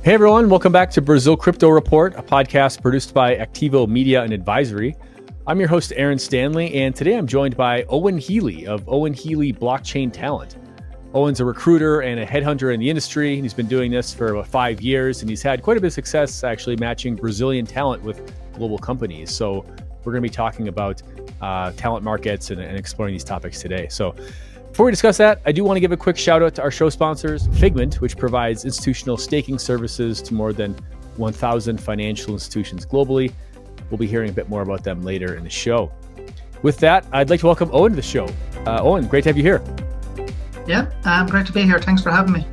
Hey everyone, welcome back to Brazil Crypto Report, a podcast produced by Activo Media and Advisory. I'm your host, Aaron Stanley, and today I'm joined by Owen Healy of Owen Healy Blockchain Talent. Owen's a recruiter and a headhunter in the industry. He's been doing this for about 5 years, and he's had quite a bit of success actually matching Brazilian talent with global companies. So we're going to be talking about talent markets and exploring these topics today. So before we discuss that, I do want to give a quick shout out to our show sponsors, Figment, which provides institutional staking services to more than 1,000 financial institutions globally. We'll be hearing a bit more about them later in the show. With that, I'd like to welcome Owen to the show. Owen, great to have you here. Yeah, great to be here. Thanks for having me.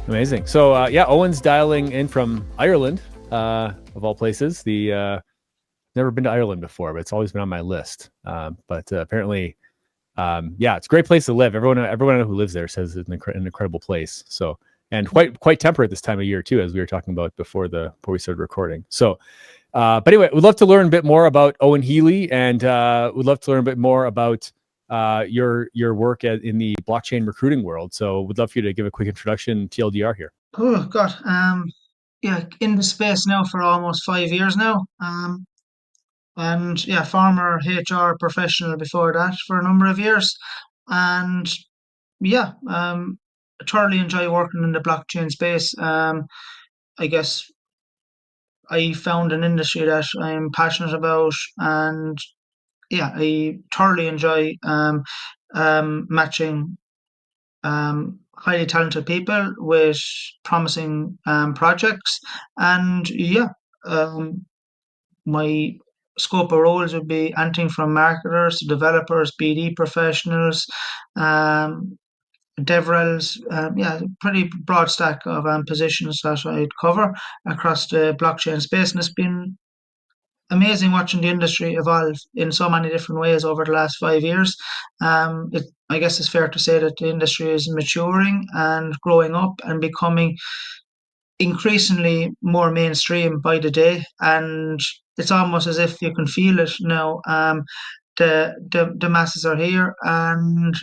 Amazing. So Owen's dialing in from Ireland, of all places. Never been to Ireland before, but it's always been on my list. But apparently, it's a great place to live. Everyone who lives there says it's an incredible place. So, and quite temperate this time of year too, as we were talking about before we started recording. So, but anyway, we'd love to learn a bit more about Owen Healy, and we'd love to learn a bit more about your work in the blockchain recruiting world. So, we'd love for you to give a quick introduction, TLDR here. Oh God, in the space now for almost 5 years now. And former HR professional before that for a number of years, and thoroughly enjoy working in the blockchain space. I guess I found an industry that I'm passionate about, and I thoroughly enjoy matching highly talented people with promising projects, and my scope of roles would be anything from marketers to developers, BD professionals, DevRels, pretty broad stack of positions that I'd cover across the blockchain space. And it's been amazing watching the industry evolve in so many different ways over the last 5 years. I guess it's fair to say that the industry is maturing and growing up and becoming increasingly more mainstream by the day, and it's almost as if you can feel it now. The masses are here, and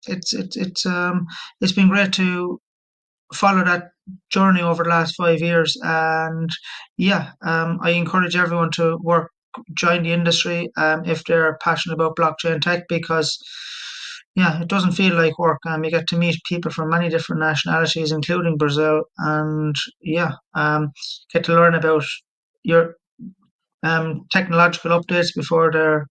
it's been great to follow that journey over the last 5 years, and I encourage everyone to join the industry if they're passionate about blockchain tech, because it doesn't feel like work. You get to meet people from many different nationalities, including Brazil, and get to learn about your technological updates before they're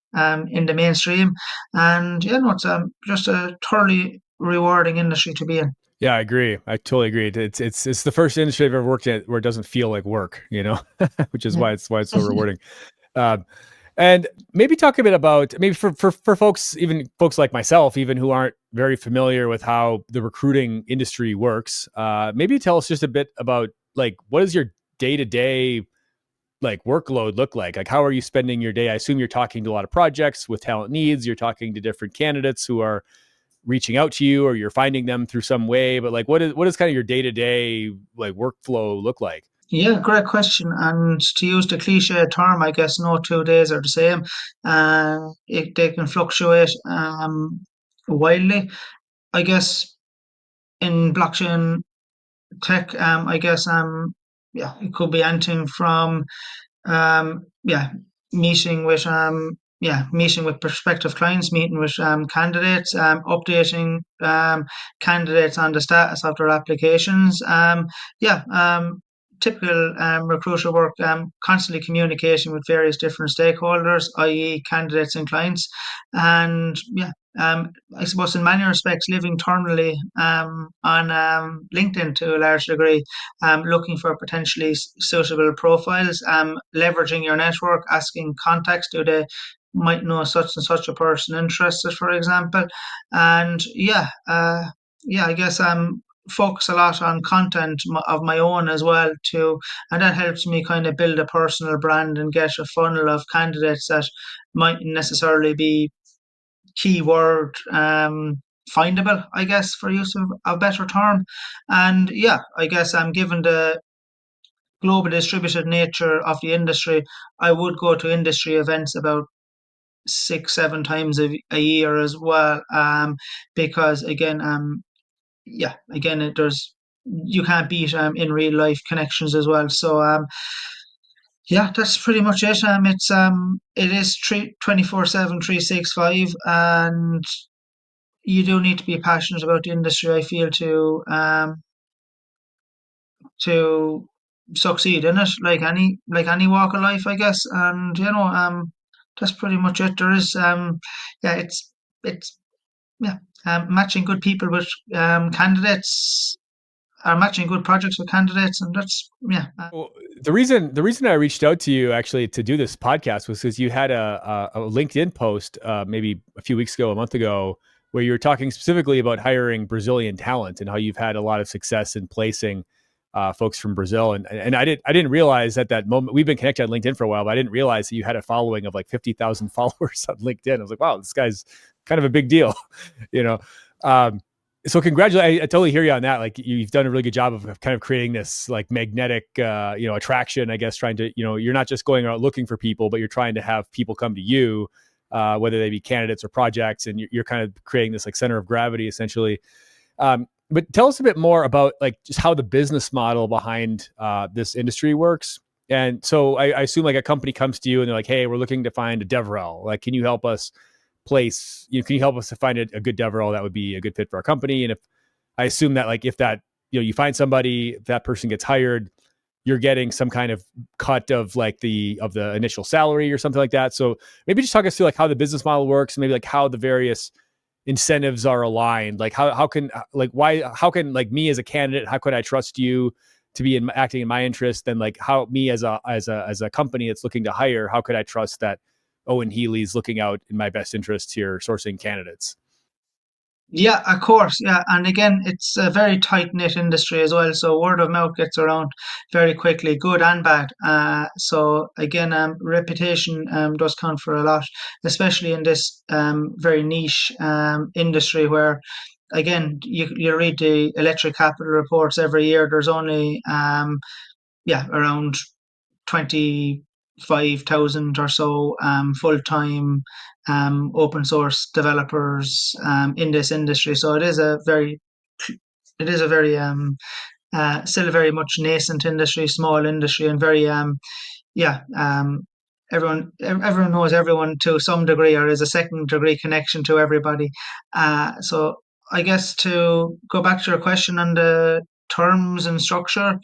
in the mainstream. And it's just a thoroughly rewarding industry to be in. Yeah, I agree. I totally agree. It's the first industry I've ever worked in where it doesn't feel like work, which is why it's so rewarding. And maybe talk a bit about, maybe for folks, even folks like myself, even who aren't very familiar with how the recruiting industry works. Maybe tell us just a bit about, like, what does your day-to-day workload look like? Like, how are you spending your day? I assume you're talking to a lot of projects with talent needs. You're talking to different candidates who are reaching out to you, or you're finding them through some way. But what is kind of your day-to-day workflow look like? Yeah, great question. And to use the cliche term, I guess no 2 days are the same. They can fluctuate wildly. I guess in blockchain tech, it could be anything from meeting with meeting with prospective clients, meeting with candidates, updating candidates on the status of their applications. Typical recruiter work, constantly communicating with various different stakeholders, i.e., candidates and clients, and I suppose in many respects living terminally on LinkedIn to a large degree, looking for potentially suitable profiles, leveraging your network, asking contacts, do they might know such and such a person interested, for example, and I guess focus a lot on content of my own as well too, and that helps me kind of build a personal brand and get a funnel of candidates that mightn't necessarily be keyword findable, I guess, for use of a better term. And I guess I'm given the global distributed nature of the industry, I would go to industry events about 6-7 times a year as well, because again, there's you can't beat in real life connections as well. So yeah, that's pretty much it. It is 24/7, 365, and you do need to be passionate about the industry, I feel, to succeed in it, like any walk of life, I guess. And that's pretty much it. There is yeah, it's yeah, matching good people with candidates, are matching good projects with candidates, and that's yeah. Well, the reason I reached out to you actually to do this podcast was because you had a LinkedIn post maybe a few weeks ago, a month ago, where you were talking specifically about hiring Brazilian talent and how you've had a lot of success in placing folks from Brazil. And I didn't realize at that moment, we've been connected on LinkedIn for a while, but I didn't realize that you had a following of like 50,000 followers on LinkedIn. I was like, wow, this guy's kind of a big deal, you know. Um, so congratulations. I totally hear you on that. Like you've done a really good job of kind of creating this like magnetic, attraction, I guess, trying to, you're not just going out looking for people, but you're trying to have people come to you, whether they be candidates or projects. And you're kind of creating this like center of gravity essentially. But tell us a bit more about like just how the business model behind this industry works. And so I assume like a company comes to you and they're like, hey, we're looking to find a DevRel. Like, can you help us can you help us to find a good DevRel that would be a good fit for our company? And if I assume that like if that, you find somebody, that person gets hired, you're getting some kind of cut of like the initial salary or something like that. So maybe just talk us through like how the business model works, and maybe like how the various incentives are aligned. Like how can like me as a candidate, how could I trust you to be acting in my interest? Then like how me as a company that's looking to hire, how could I trust that Owen Healy's looking out in my best interests here, sourcing candidates? Yeah, of course. Yeah, and again, it's a very tight knit industry as well. So word of mouth gets around very quickly, good and bad. So again, reputation does count for a lot, especially in this very niche industry where, again, you read the electric capital reports every year. There's only around 25,000 or so full time open source developers in this industry. So it is a very still a very much nascent industry, small industry, and very yeah. Everyone knows everyone to some degree, or is a second degree connection to everybody. So I guess to go back to your question on the terms and structure,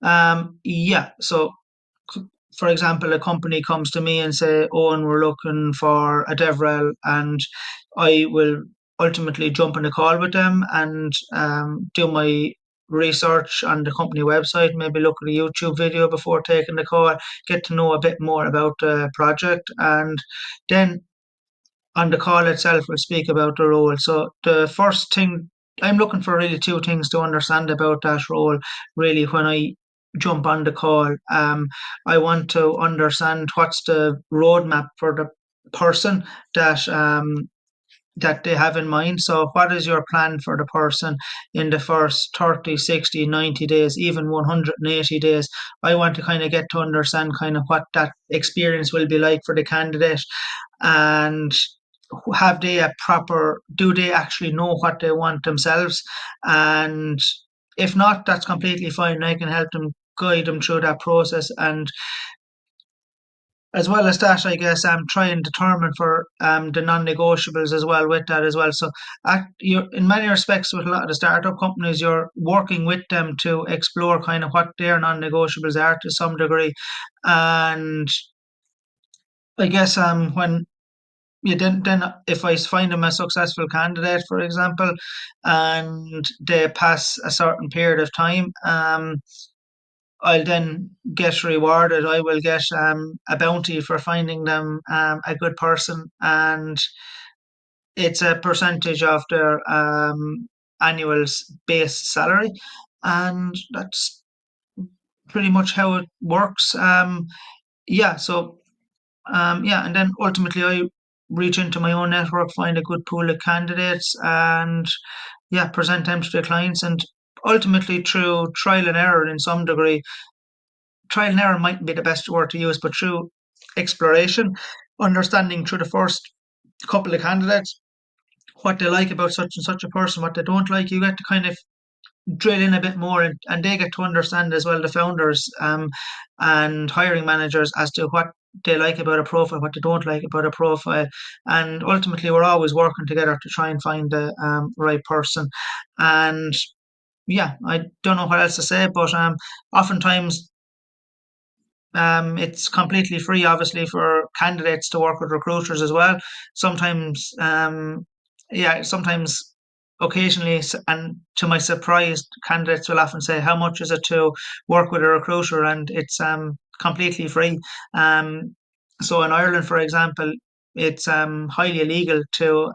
yeah. So for example, a company comes to me and say, "Owen, we're looking for a DevRel," and I will ultimately jump on a call with them and do my research on the company website, maybe look at a YouTube video before taking the call, get to know a bit more about the project, and then on the call itself, we'll speak about the role. So the first thing I'm looking for, really two things to understand about that role. Really, when I jump on the call, I want to understand what's the roadmap for the person that they have in mind. So what is your plan for the person in the first 30, 60, 90 days, even 180 days? I want to kind of get to understand kind of what that experience will be like for the candidate, and have they a proper, do they actually know what they want themselves? And if not, that's completely fine. I can help them, guide them through that process. And as well as that, I guess I'm trying to determine for the non-negotiables as well with that as well. So you're, in many respects, with a lot of the startup companies, you're working with them to explore kind of what their non-negotiables are to some degree. And I guess when yeah, then if I find them a successful candidate, for example, and they pass a certain period of time, I'll then get rewarded. I will get a bounty for finding them a good person, and it's a percentage of their annual base salary, and that's pretty much how it works. Yeah, so yeah, and then ultimately I reach into my own network, find a good pool of candidates, and yeah, present them to the clients. And ultimately, through trial and error in some degree, trial and error mightn't be the best word to use, but through exploration, understanding through the first couple of candidates what they like about such and such a person, what they don't like, you get to kind of drill in a bit more, and they get to understand as well, the founders and hiring managers, as to what they like about a profile, what they don't like about a profile. And ultimately, we're always working together to try and find the right person. And yeah, I don't know what else to say, but oftentimes it's completely free, obviously, for candidates to work with recruiters as well. Sometimes, yeah, sometimes, occasionally, and to my surprise, candidates will often say, "How much is it to work with a recruiter?" And it's completely free. Um, so in Ireland, for example, it's highly illegal to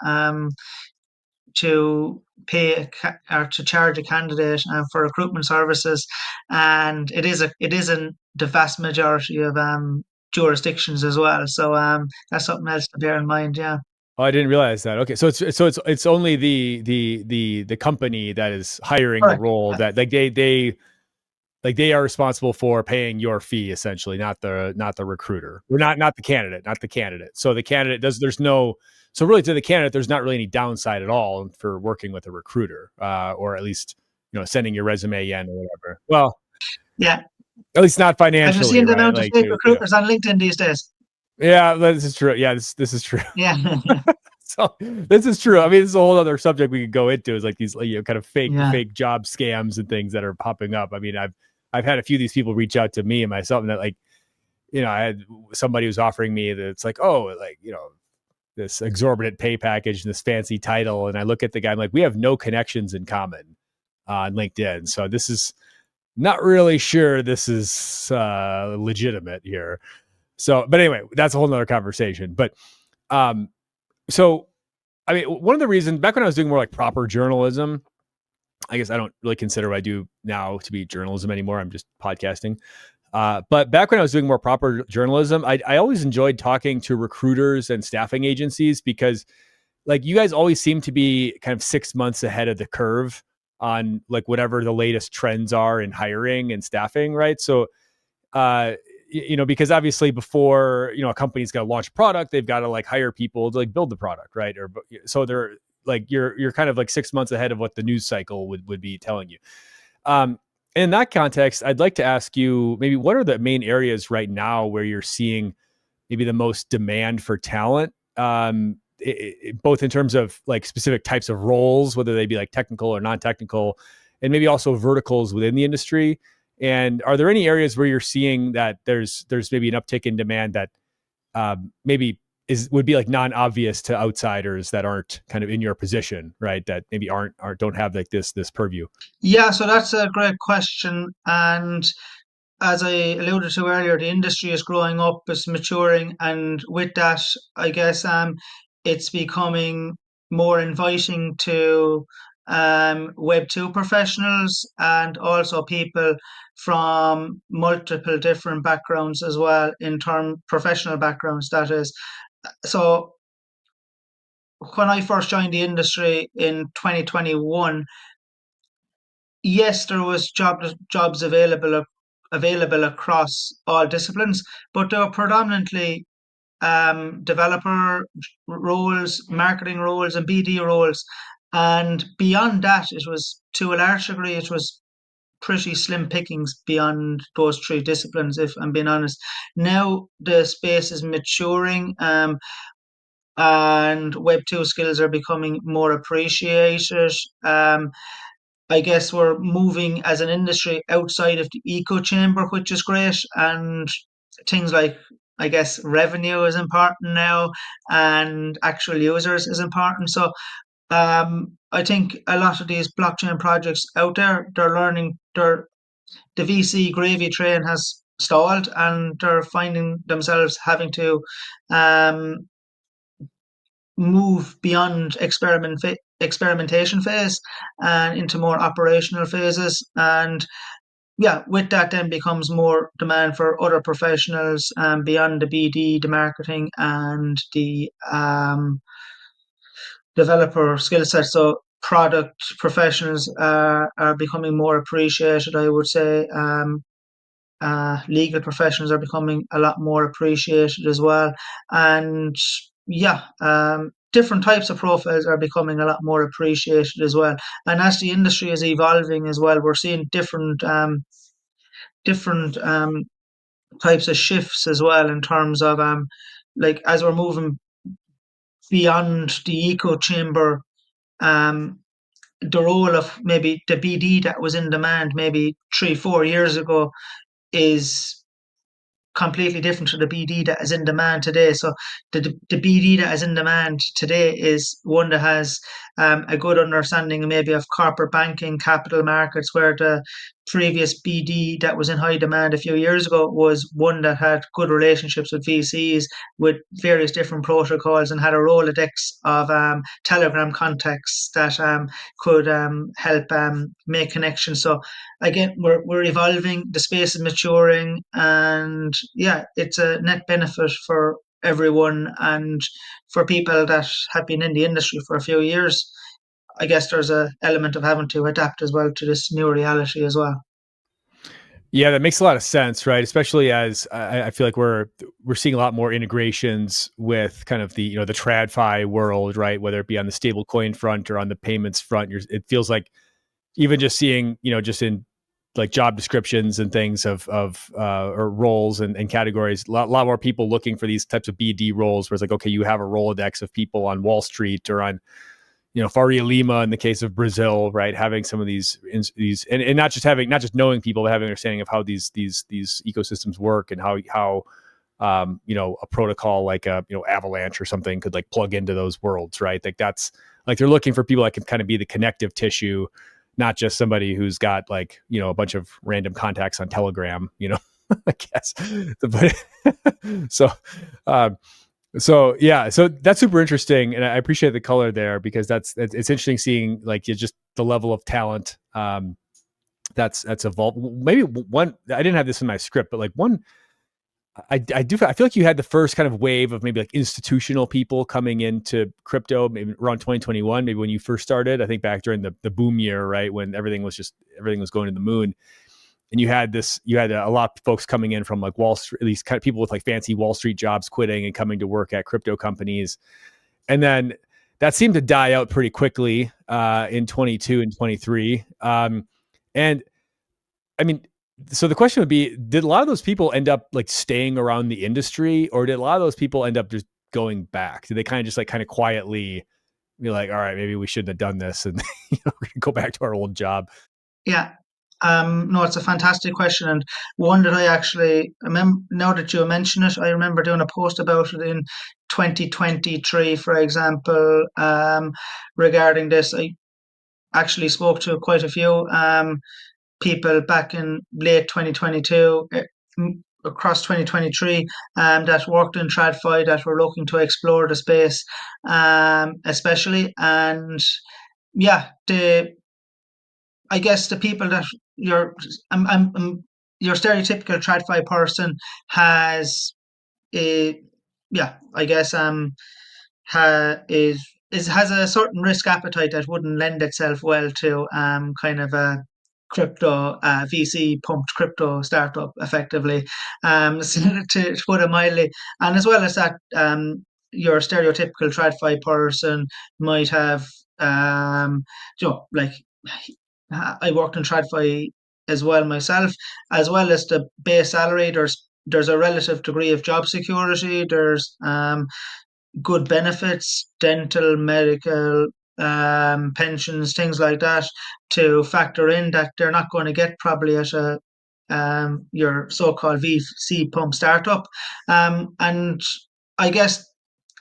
pay or to charge a candidate for recruitment services, and it is in the vast majority of jurisdictions as well. So that's something else to bear in mind. Yeah. Oh, I didn't realize that. Okay, so it's only the company that is hiring the Correct. role Yeah. that they are responsible for paying your fee, essentially, not the recruiter, or not the candidate, not the candidate. So the candidate does there's no so really to the candidate there's not really any downside at all for working with a recruiter, or at least sending your resume in or whatever. Well, Yeah. at least not Have you financially, seen the right? amount of Like fake recruiters on LinkedIn these days? yeah, this is true. Yeah, this is true. Yeah. So this is true. I mean, this is a whole other subject we could go into. Is like these kind of Yeah. fake job scams and things that are popping up. I mean, I've had a few of these people reach out to me and myself, and that like I had somebody who's offering me that it's like, oh, like this exorbitant pay package and this fancy title, and I look at the guy, I'm like, we have no connections in common on LinkedIn, so this is not really sure this is legitimate here. So, but anyway, that's a whole nother conversation. But um, so I mean, one of the reasons back when I was doing more like proper journalism, I guess I don't really consider what I do now to be journalism anymore. I'm just podcasting. But back when I was doing more proper journalism, I always enjoyed talking to recruiters and staffing agencies because like you guys always seem to be kind of 6 months ahead of the curve on like whatever the latest trends are in hiring and staffing, right? So uh because obviously before a company's got to launch a product, they've got to like hire people to like build the product, right? Or so they're like you're kind of like 6 months ahead of what the news cycle would be telling you. um in that context, I'd like to ask you maybe what are the main areas right now where you're seeing maybe the most demand for talent, both in terms of like specific types of roles, whether they be like technical or non-technical, and maybe also verticals within the industry. And are there any areas where you're seeing that there's maybe an uptick in demand that maybe would be like non-obvious to outsiders that aren't kind of in your position, right? That maybe aren't don't have like this purview. Yeah. So that's a great question. And as I alluded to earlier, the industry is growing up, it's maturing, and with that, I guess it's becoming more inviting to Web 2 professionals, and also people from multiple different backgrounds as well, in term professional backgrounds, that is. So when I first joined the industry in 2021, yes, there was jobs available across all disciplines, but they were predominantly developer roles, marketing roles, and BD roles. And beyond that, it was, to a large degree, it was pretty slim pickings beyond those three disciplines, if I'm being honest. Now the space is maturing, and Web 2 skills are becoming more appreciated. I guess we're moving as an industry outside of the echo chamber, which is great. And things like, I guess, revenue is important now, and actual users is important. So I think a lot of these blockchain projects out there, they're learning, the VC gravy train has stalled, and they're finding themselves having to um, move beyond experimentation phase and into more operational phases. And yeah, with that then becomes more demand for other professionals beyond the BD, the marketing, and the developer skill set. So product professionals are becoming more appreciated, I would say. Legal professionals are becoming a lot more appreciated as well. And yeah, different types of profiles are becoming a lot more appreciated as well. And as the industry is evolving as well, we're seeing different types of shifts as well in terms of like as we're moving beyond the echo chamber, um, the role of maybe the BD that was in demand maybe 3 4 years ago is completely different to the BD that is in demand today. So the BD that is in demand today is one that has a good understanding maybe of corporate banking, capital markets, where the previous BD that was in high demand a few years ago was one that had good relationships with VCs, with various different protocols, and had a Rolodex of Telegram contacts that could help make connections. So again, we're evolving, the space is maturing, and yeah, it's a net benefit for everyone. And for people that have been in the industry for a few years, I guess there's a element of having to adapt as well to this new reality as well. Yeah, that makes a lot of sense, right? Especially as I feel like we're seeing a lot more integrations with kind of the the TradFi world, right? Whether it be on the stablecoin front or on the payments front, it feels like even just seeing just in like job descriptions and things of or roles and categories, lot more people looking for these types of BD roles, where it's like, okay, you have a Rolodex of people on Wall Street or on Faria Lima in the case of Brazil, right? Having some of these and not just knowing people, but having an understanding of how these ecosystems work, and how a protocol like Avalanche or something could like plug into those worlds, right? Like that's like they're looking for people that can kind of be the connective tissue, not just somebody who's got like a bunch of random contacts on Telegram, I guess. But so so yeah, so that's super interesting, and I appreciate the color there, because it's interesting seeing like just the level of talent that's evolved. Maybe one, I didn't have this in my script, but like one, I feel like you had the first kind of wave of maybe like institutional people coming into crypto maybe around 2021, maybe when you first started. I think back during the boom year, right, when everything was going to the moon. And you had a lot of folks coming in from like Wall Street, at least kind of people with like fancy Wall Street jobs, quitting and coming to work at crypto companies. And then that seemed to die out pretty quickly in 22 and 23. And I mean, so the question would be, did a lot of those people end up like staying around the industry, or did a lot of those people end up just going back? Did they kind of quietly be like, all right, maybe we shouldn't have done this, and we're gonna go back to our old job? Yeah. No, it's a fantastic question, and one that I actually remember. Now that you mention it, I remember doing a post about it in 2023, for example, regarding this. I actually spoke to quite a few people back in late 2022, across 2023, that worked in TradFi, that were looking to explore the space, especially. And yeah, I guess the people that you're, your stereotypical TradFi person has a, yeah, I guess has a certain risk appetite that wouldn't lend itself well to kind of a crypto VC pumped crypto startup effectively, so to put it mildly. And as well as that, your stereotypical TradFi person might have like I worked in TradFi as well myself, as well as the base salary. There's a relative degree of job security. There's good benefits, dental, medical, pensions, things like that, to factor in that they're not going to get probably at a your so-called VC pump startup. And I guess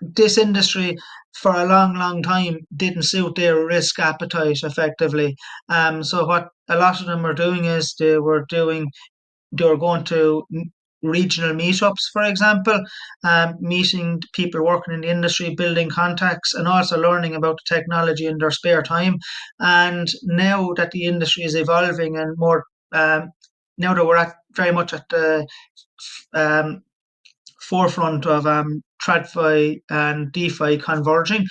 this industry for a long, long time didn't suit their risk appetite effectively. So what a lot of them were doing is they were going to regional meetups, for example, meeting people working in the industry, building contacts, and also learning about the technology in their spare time. And now that the industry is evolving and more, now that we're very much at the um, forefront of TradFi and DeFi converging.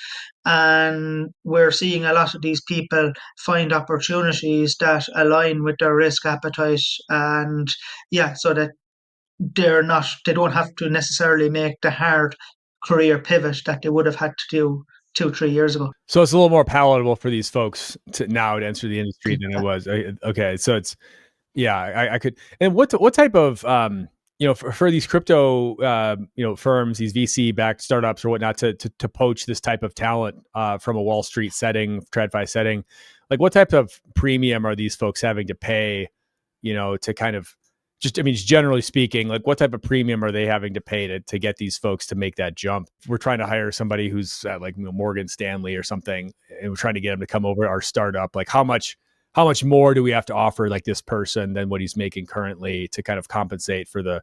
And we're seeing a lot of these people find opportunities that align with their risk appetite. And yeah, so that they don't have to necessarily make the hard career pivot that they would have had to do 2-3 years ago. So it's a little more palatable for these folks to enter the industry than it was. Okay, so it's I could. And what type of for these crypto firms, these VC backed startups or whatnot to poach this type of talent from a Wall Street setting, TradFi setting, like what type of premium are these folks having to pay, to kind of just generally speaking, like what type of premium are they having to pay to get these folks to make that jump? If we're trying to hire somebody who's at like Morgan Stanley or something, and we're trying to get them to come over to our startup, like how much more do we have to offer like this person than what he's making currently to kind of compensate for the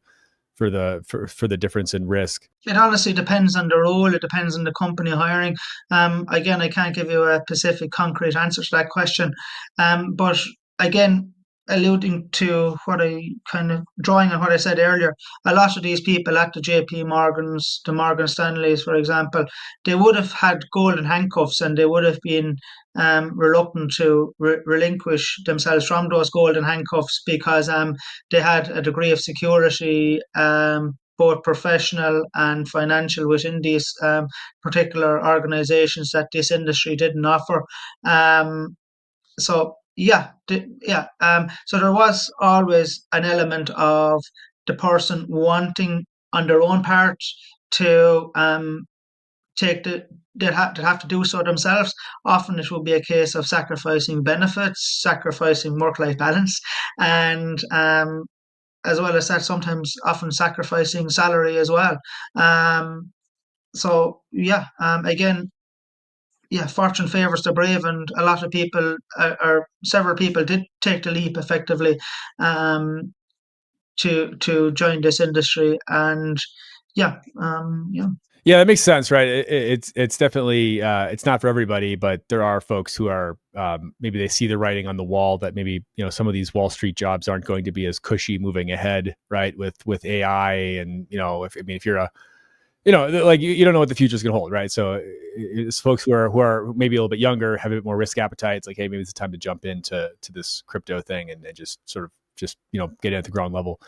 difference in risk? It honestly depends on the role. It depends on the company hiring. Again, I can't give you a specific, concrete answer to that question. But again, alluding to what I kind of drawing on what I said earlier, a lot of these people at the JP Morgans, the Morgan Stanleys, for example, they would have had golden handcuffs and they would have been reluctant to relinquish themselves from those golden handcuffs because they had a degree of security, both professional and financial, within these particular organizations that this industry didn't offer. So so there was always an element of the person wanting on their own part to take they'd have to do so themselves. Often it will be a case of sacrificing benefits, sacrificing work-life balance, and as well as that, sometimes often sacrificing salary as well. Um, again, fortune favors the brave, and a lot of people, or several people, did take the leap effectively um, to join this industry, and yeah, yeah. Yeah, that makes sense, right? It's definitely it's not for everybody, but there are folks who are maybe they see the writing on the wall that maybe some of these Wall Street jobs aren't going to be as cushy moving ahead, right? With AI, and if you're a like you don't know what the future is going to hold, right? So it's folks who are maybe a little bit younger, have a bit more risk appetite. It's like, hey, maybe it's time to jump into this crypto thing and just sort of get in at the ground level.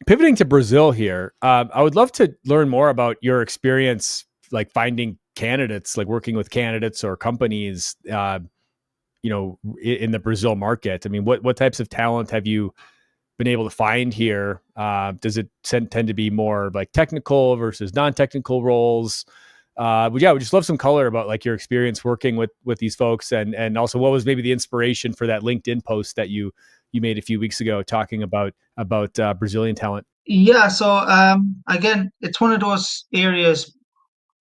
Pivoting to Brazil here, I would love to learn more about your experience, like finding candidates, like working with candidates or companies, in the Brazil market. I mean, what types of talent have you been able to find here? Does it tend to be more like technical versus non-technical roles? We'd just love some color about like your experience working with these folks, and also what was maybe the inspiration for that LinkedIn post that you made a few weeks ago talking about Brazilian talent. Yeah, so again, it's one of those areas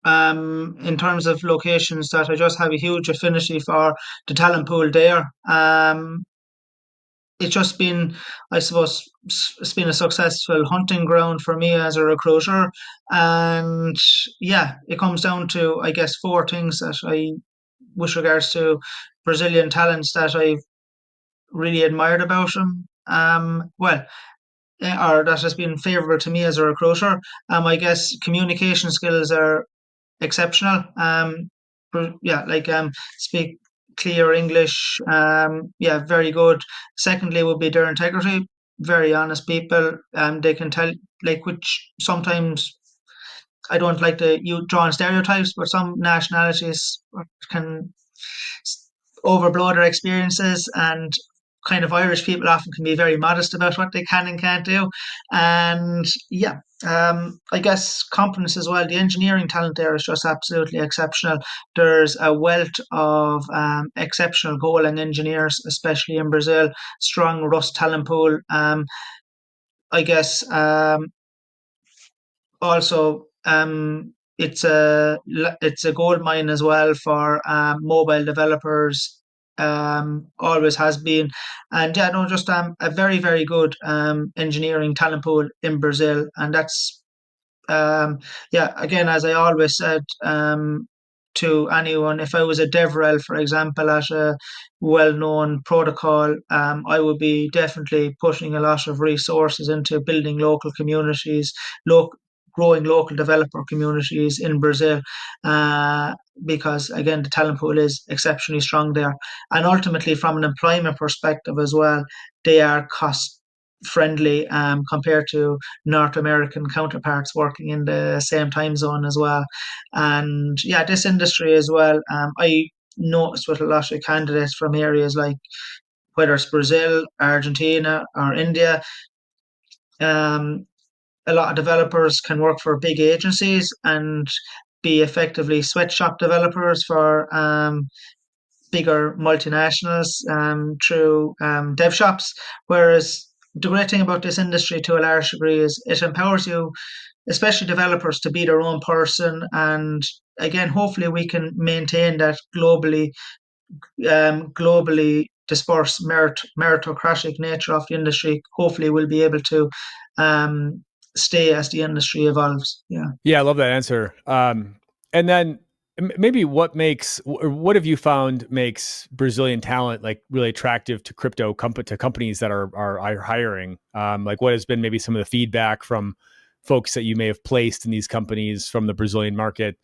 in terms of locations that I just have a huge affinity for the talent pool there. It's just been, I suppose, it's been a successful hunting ground for me as a recruiter. And yeah, it comes down to, I guess, four things that with regards to Brazilian talents, that I really admired about them. Or that has been favorable to me as a recruiter. I guess communication skills are exceptional. Speak clear English. Very good. Secondly, would be their integrity. Very honest people. They can tell, like, which sometimes I don't like to you draw on stereotypes, but some nationalities can overblow their experiences, and kind of Irish people often can be very modest about what they can and can't do. And I guess competence as well. The engineering talent there is just absolutely exceptional. There's a wealth of exceptional Golang engineers, especially in Brazil. Strong Rust talent pool. I guess also it's a gold mine as well for mobile developers. Always has been. And yeah, no, just a very, very good engineering talent pool in Brazil. And that's again, as I always said, to anyone, if I was a DevRel, for example, at a well-known protocol, I would be definitely putting a lot of resources into building local communities, growing local developer communities in Brazil, because again, the talent pool is exceptionally strong there. And ultimately, from an employment perspective as well, they are cost friendly compared to North American counterparts working in the same time zone as well. And yeah, this industry as well, I noticed with a lot of candidates from areas like whether it's Brazil, Argentina, or India, um, a lot of developers can work for big agencies and be effectively sweatshop developers for bigger multinationals through dev shops. Whereas the great thing about this industry to a large degree is it empowers you, especially developers, to be their own person. And again, hopefully we can maintain that globally dispersed meritocratic nature of the industry. Hopefully we'll be able to stay as the industry evolves. Yeah. Yeah, I love that answer. And then maybe what have you found makes Brazilian talent like really attractive to to companies that are hiring? Like what has been maybe some of the feedback from folks that you may have placed in these companies from the Brazilian market?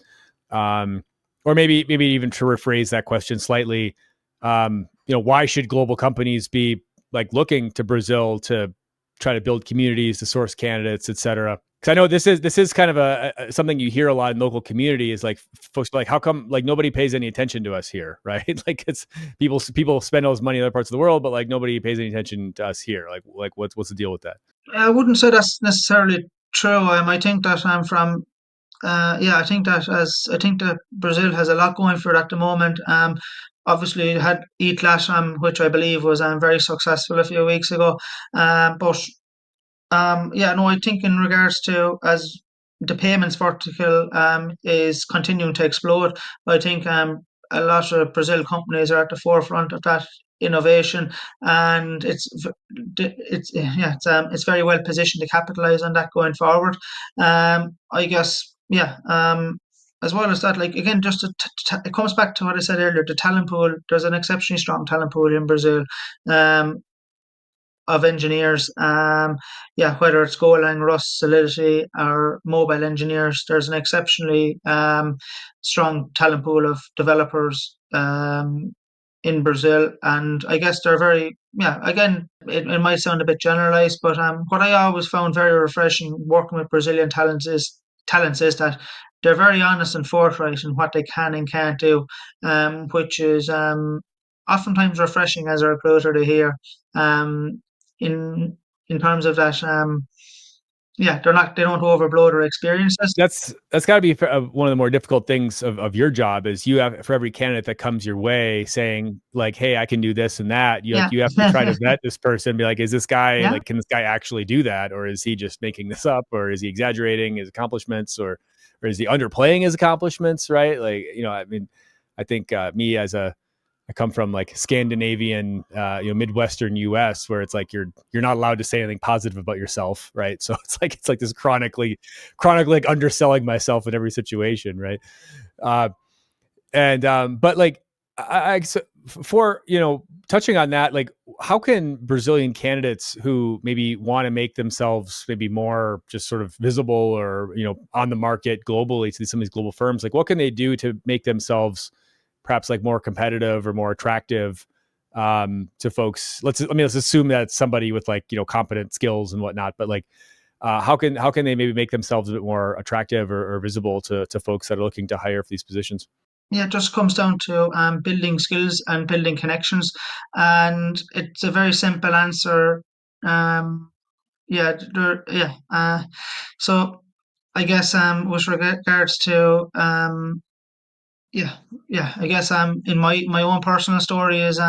Or maybe even to rephrase that question slightly, why should global companies be like looking to Brazil to try to build communities, to source candidates, et cetera? Because I know this is kind of a something you hear a lot in local community is like folks like, how come like nobody pays any attention to us here, right? Like it's people spend all this money in other parts of the world, but like nobody pays any attention to us here. Like what's the deal with that? I wouldn't say that's necessarily true. I think that I'm from I think that Brazil has a lot going for it at the moment. Obviously it had ETLAS, which I believe was very successful a few weeks ago. But yeah, no, I think in regards to as the payments vertical is continuing to explode, I think a lot of Brazil companies are at the forefront of that innovation, and it's very well positioned to capitalize on that going forward. I guess yeah. As well as that, like again, just it comes back to what I said earlier. The talent pool. There's an exceptionally strong talent pool in Brazil. Um, of engineers. Yeah, whether it's Golang, Rust, Solidity, or mobile engineers, there's an exceptionally strong talent pool of developers in Brazil, and I guess they're very yeah. Again, it might sound a bit generalized, but what I always found very refreshing working with Brazilian talents is that they're very honest and forthright in what they can and can't do, which is oftentimes refreshing as a recruiter to hear. Um, in in terms of that, yeah, they don't overblow their experiences. That's got to be one of the more difficult things of your job is you have for every candidate that comes your way saying like, hey, I can do this and that. Yeah, You have to try to vet this person, be like, is this guy yeah, like, can this guy actually do that, or is he just making this up, or is he exaggerating his accomplishments, or is he underplaying his accomplishments, right? Like, I mean, I think me as I come from like Scandinavian, Midwestern U.S., where it's like you're not allowed to say anything positive about yourself, right? So it's like this chronically like underselling myself in every situation, right? Uh, and but like so for touching on that, like how can Brazilian candidates who maybe want to make themselves maybe more just sort of visible or on the market globally to some of these global firms, like what can they do to make themselves perhaps like more competitive or more attractive to folks? Let's assume that it's somebody with like competent skills and whatnot, but like how can they maybe make themselves a bit more attractive or visible to folks that are looking to hire for these positions? yeah. It just comes down to building skills and building connections, and it's a very simple answer. Yeah, yeah. So I guess with regards to yeah, yeah. I guess in my own personal story is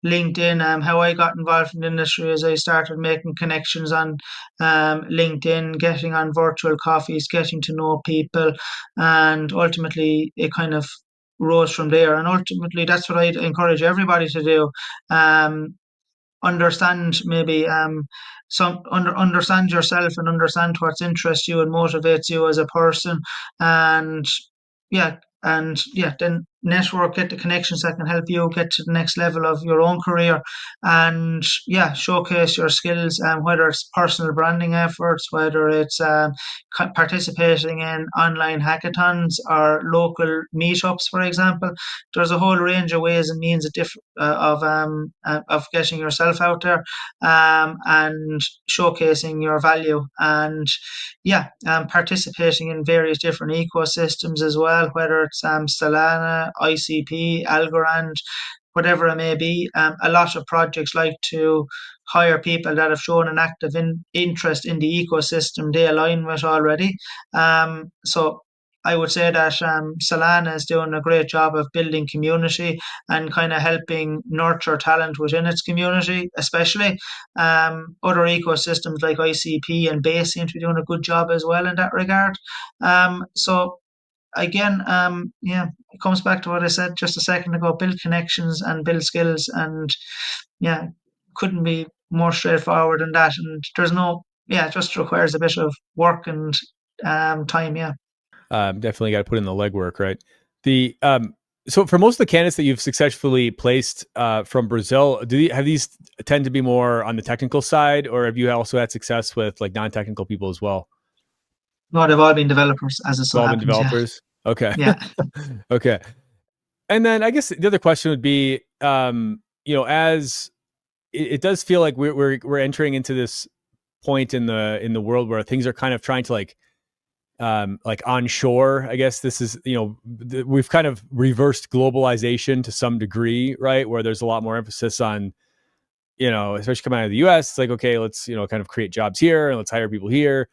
LinkedIn. How I got involved in the industry is I started making connections on LinkedIn, getting on virtual coffees, getting to know people, and ultimately it kind of rose from there. And ultimately, that's what I'd encourage everybody to do. Um, understand maybe understand yourself and understand what interests you and motivates you as a person, and yeah, then network, get the connections that can help you get to the next level of your own career, and yeah, showcase your skills. And whether it's personal branding efforts, whether it's participating in online hackathons or local meetups, for example, there's a whole range of ways and means of getting yourself out there, and showcasing your value. And yeah, participating in various different ecosystems as well, whether it's Solana, ICP, Algorand, whatever it may be. A lot of projects like to hire people that have shown an active interest in the ecosystem they align with already. So I would say that Solana is doing a great job of building community and kind of helping nurture talent within its community, especially. Other ecosystems like ICP and Base seem to be doing a good job as well in that regard. So again, yeah, it comes back to what I said just a second ago: build connections and build skills, and yeah, couldn't be more straightforward than that. And there's no, yeah, it just requires a bit of work and time. Yeah. Definitely got to put in the legwork, right? The so for most of the candidates that you've successfully placed from Brazil, have these tend to be more on the technical side, or have you also had success with like non-technical people as well? No, they've all been developers, as it so Involvement happens. Yeah. developers. Okay. Yeah. Okay. And then I guess the other question would be, as it does feel like we're entering into this point in the world where things are kind of trying to like onshore. I guess this is, we've kind of reversed globalization to some degree, right? Where there's a lot more emphasis on, especially coming out of the US, it's like, okay, let's, kind of create jobs here and let's hire people here.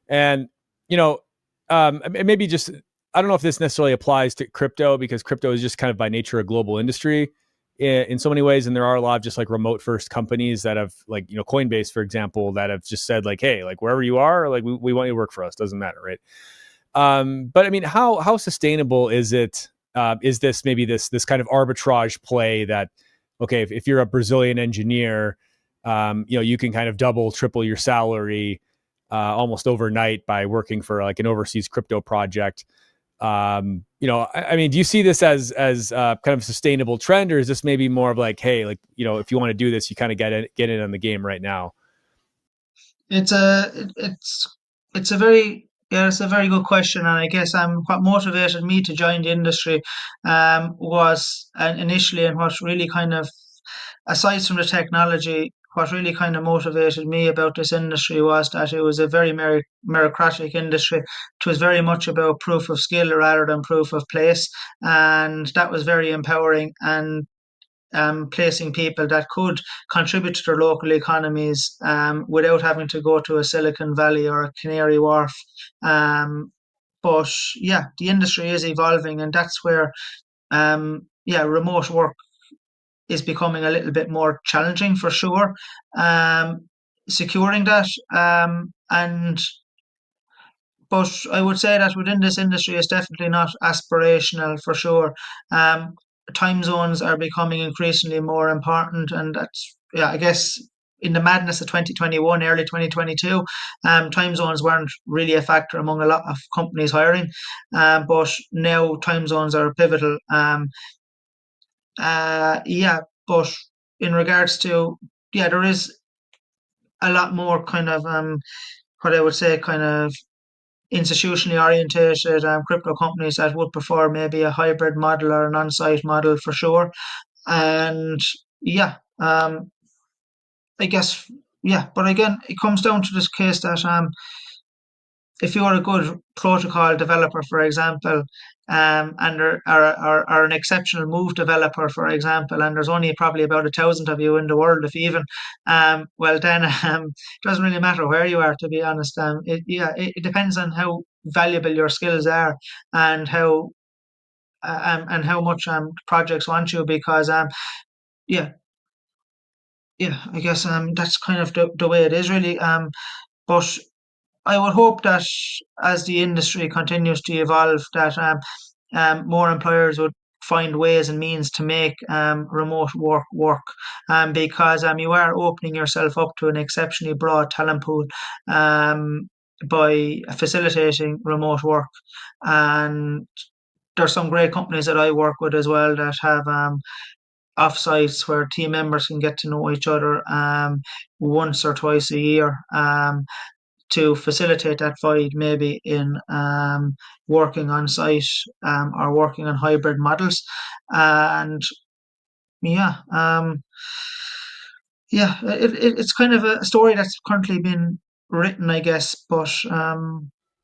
And, maybe just, I don't know if this necessarily applies to crypto, because crypto is just kind of by nature a global industry in so many ways. And there are a lot of just like remote first companies that have, like, Coinbase, for example, that have just said like, hey, like wherever you are, like we want you to work for us. Doesn't matter. Right. But I mean, how sustainable is it? Is this maybe this kind of arbitrage play that, okay, if you're a Brazilian engineer, you can kind of double, triple your salary almost overnight by working for like an overseas crypto project. I mean, do you see this as kind of a sustainable trend, or is this maybe more of like, hey, like, if you want to do this, you kind of get in on the game right now? It's a it's a very, yeah, it's a very good question, and I guess what motivated me to join the industry was initially, and what really kind of, aside from the technology, what really kind of motivated me about this industry was that it was a very meritocratic industry. It was very much about proof of skill rather than proof of place, and that was very empowering. And placing people that could contribute to their local economies without having to go to a Silicon Valley or a Canary Wharf. But yeah, the industry is evolving, and that's where yeah, remote work is becoming a little bit more challenging for sure. Securing that, and but I would say that within this industry, it's definitely not aspirational for sure. Um, Time zones are becoming increasingly more important, and that's, yeah, I guess in the madness of 2021, early 2022, time zones weren't really a factor among a lot of companies hiring, but now time zones are pivotal. Yeah, but in regards to, yeah, there is a lot more kind of what I would say kind of institutionally orientated crypto companies that would prefer maybe a hybrid model or an on-site model for sure. And yeah, I guess, yeah, but again, it comes down to this case that if you're a good protocol developer, for example, or an exceptional move developer, for example, and there's only probably about 1,000 of you in the world, if even, well, then it doesn't really matter where you are, to be honest. It depends on how valuable your skills are, and how much projects want you, because yeah, yeah, I guess that's kind of the way it is really. But I would hope that as the industry continues to evolve, that more employers would find ways and means to make remote work, because you are opening yourself up to an exceptionally broad talent pool by facilitating remote work. And there's some great companies that I work with as well that have offsites where team members can get to know each other once or twice a year to facilitate that void, maybe in working on site or working on hybrid models. And yeah, it's kind of a story that's currently been written, I guess, but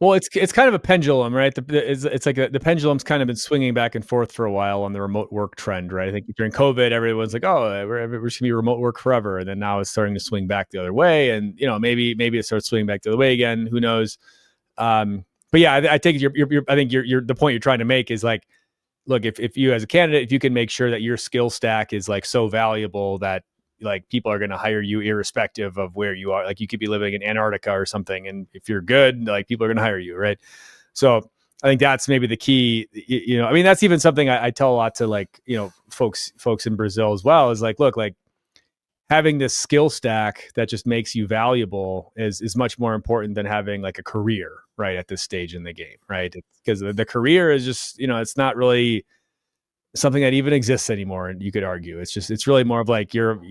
Well, it's kind of a pendulum, right? It's like the pendulum's kind of been swinging back and forth for a while on the remote work trend, right? I think during COVID, everyone's like, "Oh, we're just gonna be remote work forever," and then now it's starting to swing back the other way, and maybe it starts swinging back the other way again. Who knows? But yeah, I think I think you're the point you're trying to make is like, look, if you as a candidate, if you can make sure that your skill stack is like so valuable that like people are going to hire you irrespective of where you are. Like you could be living in Antarctica or something, and if you're good, like people are going to hire you, right? So I think that's maybe the key. I mean, that's even something I tell a lot to like folks in Brazil as well. Is like, look, like having this skill stack that just makes you valuable is much more important than having like a career, right, at this stage in the game, right? Because the career is just it's not really something that even exists anymore. And you could argue it's really more of like your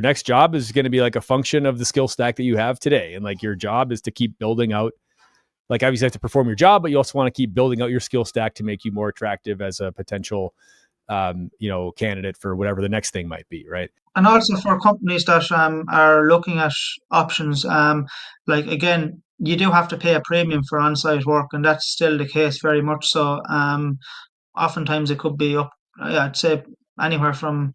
next job is going to be like a function of the skill stack that you have today. And like your job is to keep building out, like obviously you have to perform your job, but you also want to keep building out your skill stack to make you more attractive as a potential, candidate for whatever the next thing might be. Right. and also for companies that are looking at options, like again, you do have to pay a premium for on-site work, and that's still the case very much so. Oftentimes it could be up, I'd say anywhere from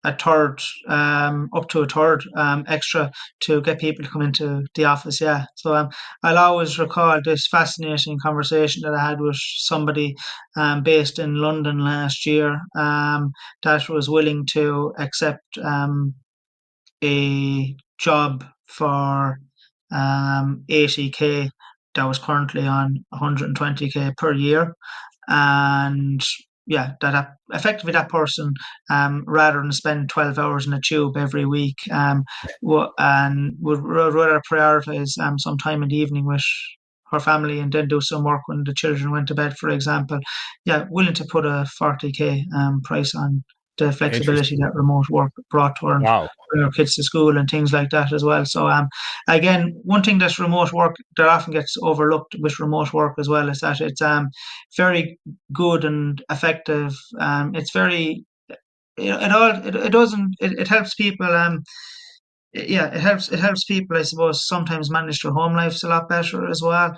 a third, up to a third extra to get people to come into the office. Yeah. So I'll always recall this fascinating conversation that I had with somebody based in London last year that was willing to accept a job for 80K that was currently on 120K per year. And yeah, effectively that person, rather than spend 12 hours in a tube every week, would rather prioritize some time in the evening with her family and then do some work when the children went to bed, for example. Yeah, willing to put a 40K price on the flexibility Interesting. that remote work brought to her and Wow. bring her kids to school and things like that as well. So again, one thing that remote work that often gets overlooked with remote work as well is that it's very good and effective. It's very it doesn't it helps people yeah, it helps people, I suppose, sometimes manage their home lives a lot better as well.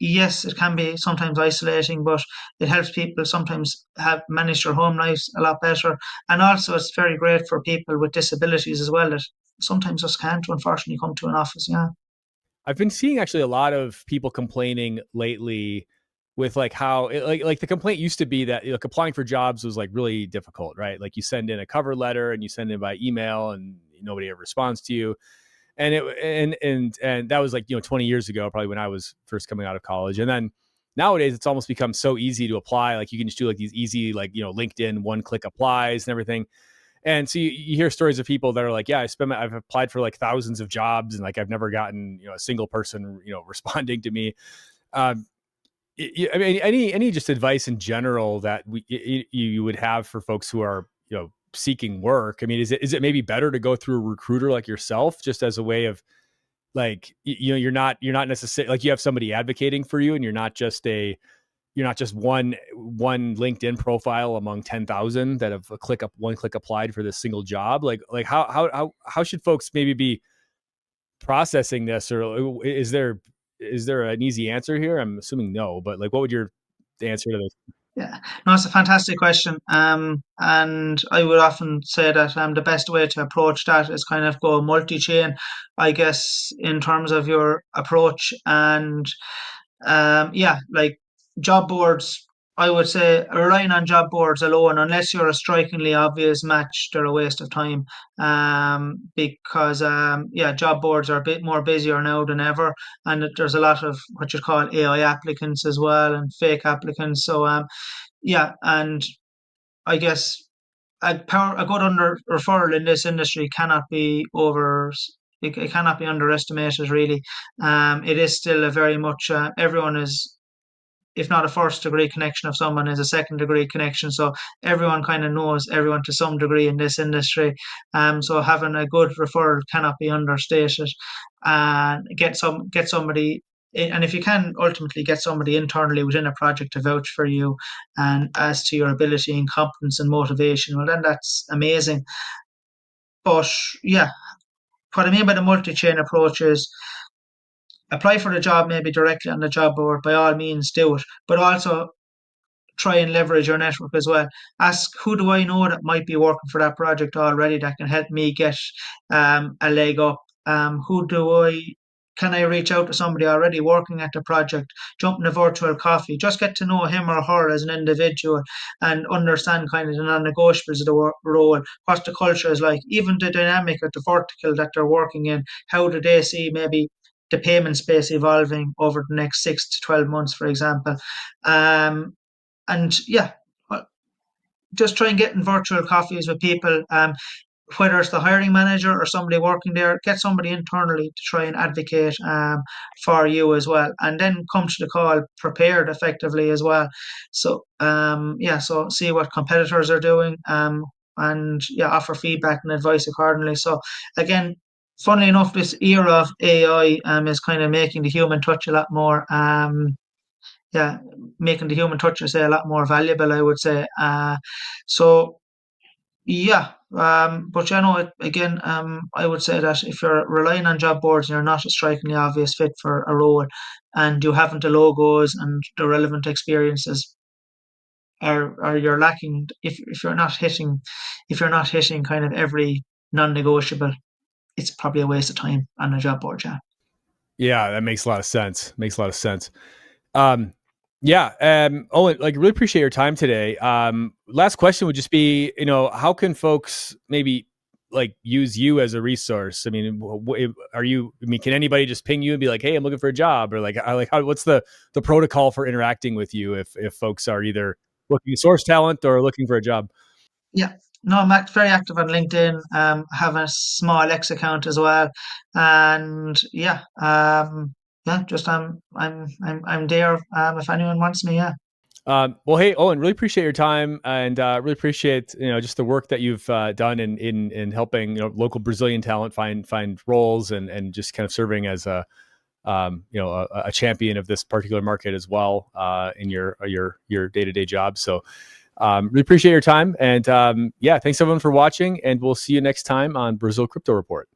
Yes, it can be sometimes isolating, but it helps people sometimes have manage their home lives a lot better. And also, it's very great for people with disabilities as well that sometimes just can't, unfortunately, come to an office. Yeah. I've been seeing actually a lot of people complaining lately with like how like the complaint used to be that applying for jobs was like really difficult, right? Like you send in a cover letter and you send in by email and nobody ever responds to you. And that was like 20 years ago, probably when I was first coming out of college. And then nowadays it's almost become so easy to apply. Like you can just do like these easy like LinkedIn one click applies and everything. And so you hear stories of people that are like, yeah, I've applied for like thousands of jobs and like I've never gotten a single person responding to me. Um, I mean, any just advice in general that you would have for folks who are seeking work? I mean, is it maybe better to go through a recruiter like yourself, just as a way of like you're not necessarily like you have somebody advocating for you, and you're not just one LinkedIn profile among 10,000 that have one click applied for this single job. Like how should folks maybe be processing this, or is there an easy answer here? I'm assuming no, but like what would your answer to this? Yeah, no, it's a fantastic question. And I would often say that the best way to approach that is kind of go multi-chain, I guess, in terms of your approach. And yeah, like job boards, I would say relying on job boards alone, unless you're a strikingly obvious match, they're a waste of time. Because yeah, job boards are a bit more busier now than ever, and there's a lot of what you call AI applicants as well and fake applicants. So yeah, and I guess a good under referral in this industry cannot be over. It cannot be underestimated. Really, it is still a very much everyone is if not a first degree connection of someone, is a second degree connection. So everyone kind of knows everyone to some degree in this industry. So having a good referral cannot be understated. And get somebody, and if you can ultimately get somebody internally within a project to vouch for you and as to your ability and competence and motivation, well then that's amazing. But yeah, what I mean by the multi-chain approach is apply for the job maybe directly on the job board, by all means do it, but also try and leverage your network as well. Ask, who do I know that might be working for that project already that can help me get a leg up? Who do I Can I reach out to somebody already working at the project? Jump in a virtual coffee. Just get to know him or her as an individual and understand kind of the non-negotiables of the role, what the culture is like, even the dynamic of the vertical that they're working in. How do they see maybe the payment space evolving over the next 6 to 12 months, for example? And yeah, just try and get in virtual coffees with people. Whether it's the hiring manager or somebody working there, get somebody internally to try and advocate for you as well, and then come to the call prepared effectively as well. So yeah, so see what competitors are doing, and yeah, offer feedback and advice accordingly. So again, funnily enough, this era of AI is kind of making the human touch a lot more. Yeah, making the human touch, I say, a lot more valuable, I would say. So yeah, but you know, again, I would say that if you're relying on job boards and you're not a strikingly obvious fit for a role, and you haven't the logos and the relevant experiences, or you're lacking, if you're not hitting kind of every non-negotiable, it's probably a waste of time on a job board. Yeah. Yeah, that makes a lot of sense. Makes a lot of sense. Um, yeah. Owen, like really appreciate your time today. Last question would just be, how can folks maybe like use you as a resource? I mean, can anybody just ping you and be like, hey, I'm looking for a job, or what's the protocol for interacting with you if folks are either looking to source talent or looking for a job? Yeah. No, I'm very active on LinkedIn. Have a small X account as well, and yeah, yeah. Just I'm there. If anyone wants me, yeah. Well, hey, Owen, really appreciate your time, and really appreciate just the work that you've done in helping local Brazilian talent find roles, and just kind of serving as a champion of this particular market as well in your day-to-day job. So really appreciate your time, and yeah, thanks everyone for watching, and we'll see you next time on Brazil Crypto Report.